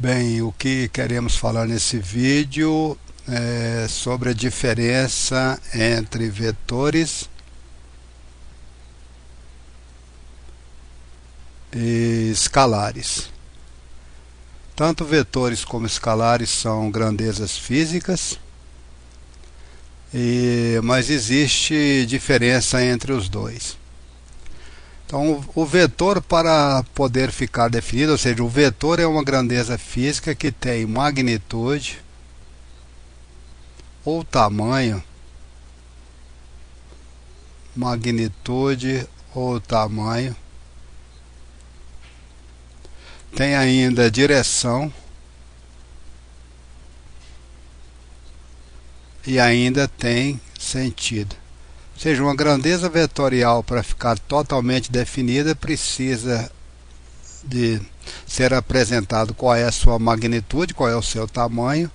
Bem, o que queremos falar nesse vídeo é sobre a diferença entre vetores e escalares. Tanto vetores como escalares são grandezas físicas, mas existe diferença entre os dois. Então, o vetor, para poder ficar definido, ou seja, o vetor é uma grandeza física que tem magnitude ou tamanho, tem ainda direção e ainda tem sentido. Ou seja, uma grandeza vetorial, para ficar totalmente definida, precisa de ser apresentado qual é a sua magnitude, qual é o seu tamanho,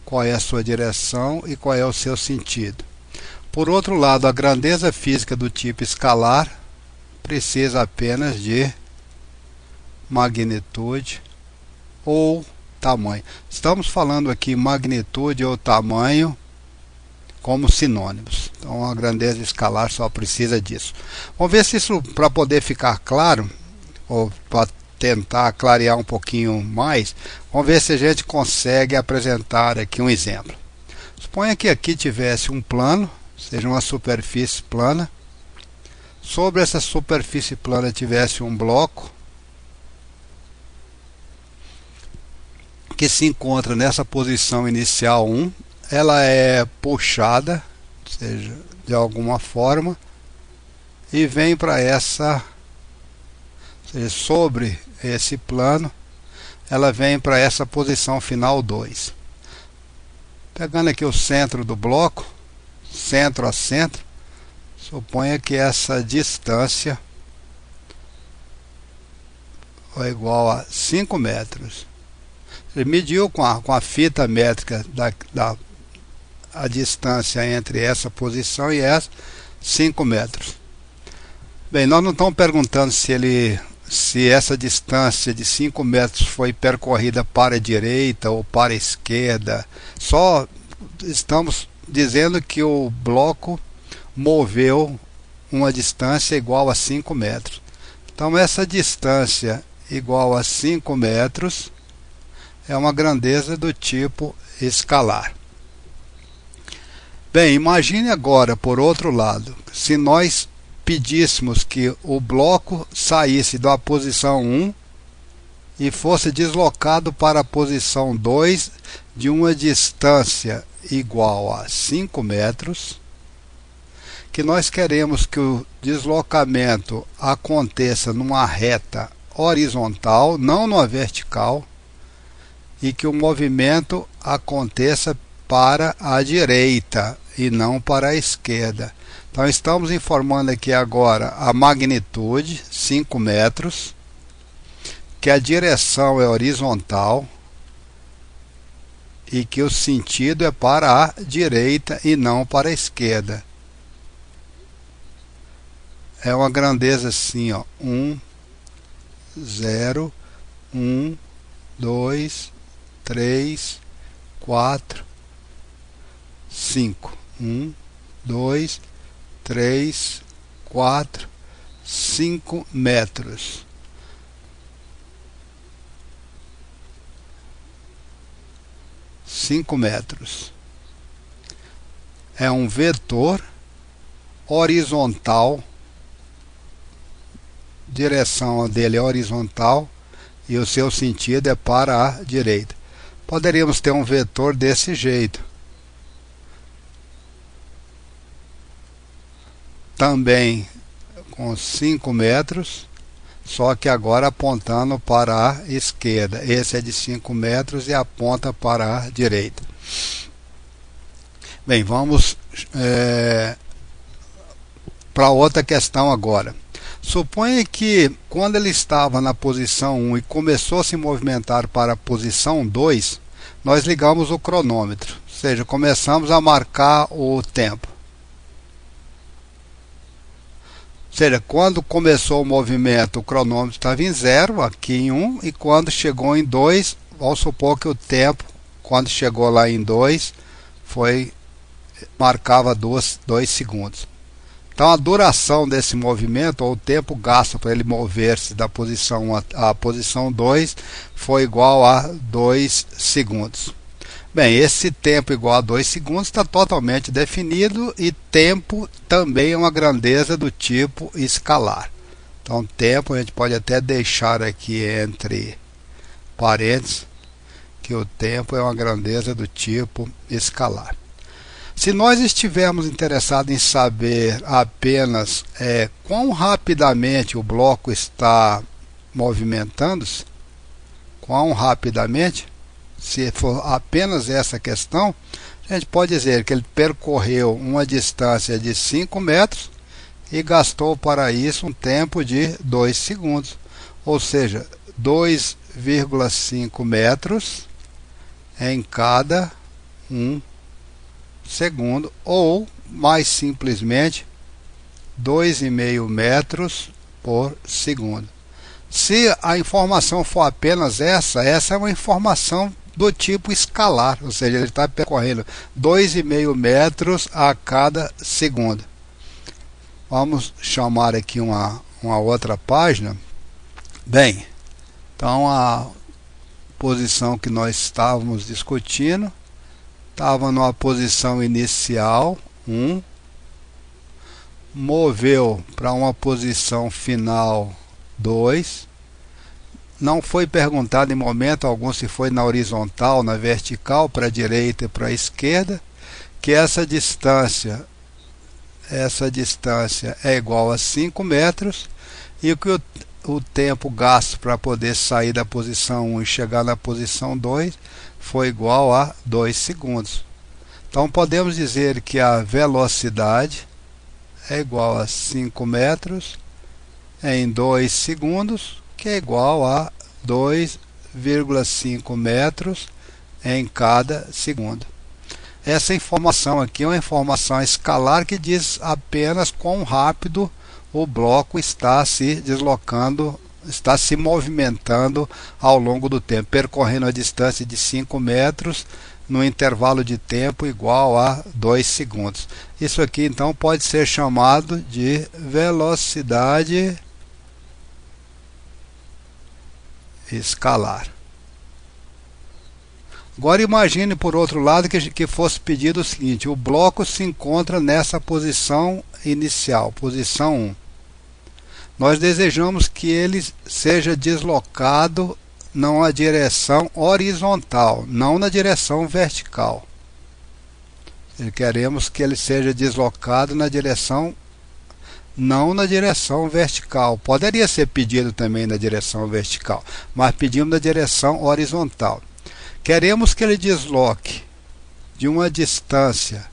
qual é a sua direção e qual é o seu sentido. Por outro lado, a grandeza física do tipo escalar precisa apenas de magnitude ou tamanho. Estamos falando aqui magnitude ou tamanho como sinônimos. Então a grandeza escalar só precisa disso. Vamos ver se isso, para poder ficar claro, ou para tentar clarear um pouquinho mais, vamos ver se a gente consegue apresentar aqui um exemplo. Suponha que aqui tivesse um plano, seja uma superfície plana. Sobre essa superfície plana tivesse um bloco que se encontra nessa posição inicial 1. Ela é puxada, ou seja, de alguma forma, e vem para essa, ou seja, sobre esse plano, ela vem para essa posição final 2. Pegando aqui o centro do bloco, centro a centro, suponha que essa distância é igual a 5 metros. Ele mediu com a fita métrica a distância entre essa posição e essa, 5 metros. Bem, nós não estamos perguntando se essa distância de 5 metros foi percorrida para a direita ou para a esquerda. Só estamos dizendo que o bloco moveu uma distância igual a 5 metros. Então essa distância igual a 5 metros é uma grandeza do tipo escalar. Bem, imagine agora, por outro lado, se nós pedíssemos que o bloco saísse da posição 1 e fosse deslocado para a posição 2 de uma distância igual a 5 metros, que nós queremos que o deslocamento aconteça numa reta horizontal, não numa vertical, e que o movimento aconteça para a direita e não para a esquerda. Então estamos informando aqui agora a magnitude, 5 metros, que a direção é horizontal e que o sentido é para a direita e não para a esquerda. É uma grandeza assim, ó, 1, 0, 1, 2, 3, 4, 5. 1, 2, 3, 4, 5 metros. É um vetor horizontal, direção dele é horizontal e o seu sentido é para a direita. Poderíamos ter um vetor desse jeito, também com 5 metros, só que agora apontando para a esquerda. Esse é de 5 metros e aponta para a direita. Bem, vamos para outra questão agora. Suponha que quando ele estava na posição 1 e começou a se movimentar para a posição 2, nós ligamos o cronômetro, ou seja, começamos a marcar o tempo. Ou seja, quando começou o movimento, o cronômetro estava em 0, aqui em 1, e quando chegou em 2, vamos supor que o tempo, quando chegou lá em 2, marcava 2 segundos. Então a duração desse movimento, ou o tempo gasto para ele mover-se da posição 1 à posição 2, foi igual a 2 segundos. Bem, esse tempo igual a 2 segundos está totalmente definido, e tempo também é uma grandeza do tipo escalar. Então tempo a gente pode até deixar aqui entre parênteses que o tempo é uma grandeza do tipo escalar. Se nós estivermos interessados em saber apenas quão rapidamente o bloco está movimentando-se, quão rapidamente, se for apenas essa questão, a gente pode dizer que ele percorreu uma distância de 5 metros e gastou para isso um tempo de 2 segundos, ou seja, 2,5 metros em cada 1 segundo, ou mais simplesmente 2,5 metros por segundo. Se a informação for apenas essa é uma informação do tipo escalar, ou seja, ele está percorrendo 2,5 metros a cada segundo. Vamos chamar aqui uma outra página. Bem, então a posição que nós estávamos discutindo estava numa posição inicial 1, moveu para uma posição final 2. Não foi perguntado em momento algum se foi na horizontal, na vertical, para a direita e para a esquerda, que essa distância é igual a 5 metros, e que o tempo gasto para poder sair da posição 1 e chegar na posição 2 foi igual a 2 segundos. Então podemos dizer que a velocidade é igual a 5 metros em 2 segundos, que é igual a 2,5 metros em cada segundo. Essa informação aqui é uma informação escalar que diz apenas quão rápido o bloco está se deslocando, está se movimentando ao longo do tempo, percorrendo a distância de 5 metros no intervalo de tempo igual a 2 segundos. Isso aqui então pode ser chamado de velocidade escalar. Agora imagine por outro lado que fosse pedido o seguinte: o bloco se encontra nessa posição inicial, posição 1. Nós desejamos que ele seja deslocado na direção horizontal, não na direção vertical. Queremos que ele seja deslocado não na direção vertical. Poderia ser pedido também na direção vertical, mas pedimos na direção horizontal. Queremos que ele desloque de uma distância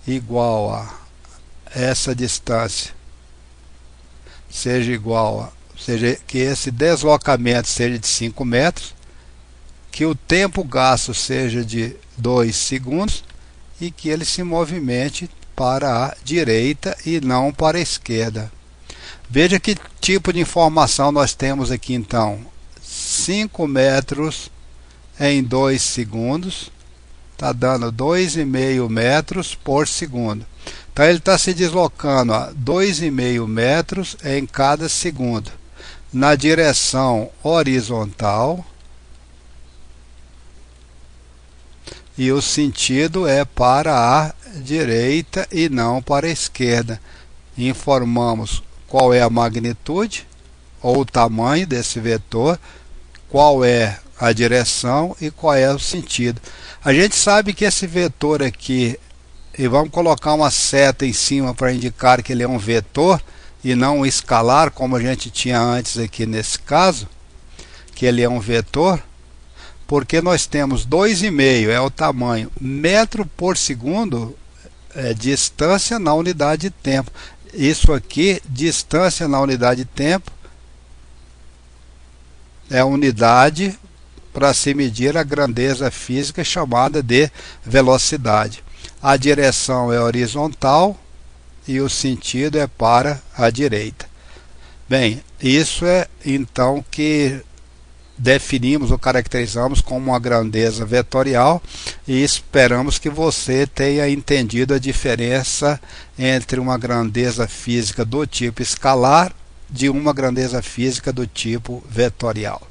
igual a essa distância, seja que esse deslocamento seja de 5 metros, que o tempo gasto seja de 2 segundos e que ele se movimente para a direita e não para a esquerda. Veja que tipo de informação nós temos aqui então. 5 metros em 2 segundos, está dando 2,5 metros por segundo. Então ele está se deslocando a 2,5 metros em cada segundo, na direção horizontal, e o sentido é para a direita e não para a esquerda. Informamos qual é a magnitude ou o tamanho desse vetor, qual é a direção e qual é o sentido. A gente sabe que esse vetor aqui, e vamos colocar uma seta em cima para indicar que ele é um vetor e não um escalar, como a gente tinha antes aqui nesse caso, que ele é um vetor, porque nós temos 2,5, é o tamanho, metro por segundo é distância na unidade de tempo. Isso aqui, distância na unidade de tempo, é a unidade para se medir a grandeza física chamada de velocidade. A direção é horizontal e o sentido é para a direita. Bem, isso é então que definimos ou caracterizamos como uma grandeza vetorial, e esperamos que você tenha entendido a diferença entre uma grandeza física do tipo escalar de uma grandeza física do tipo vetorial.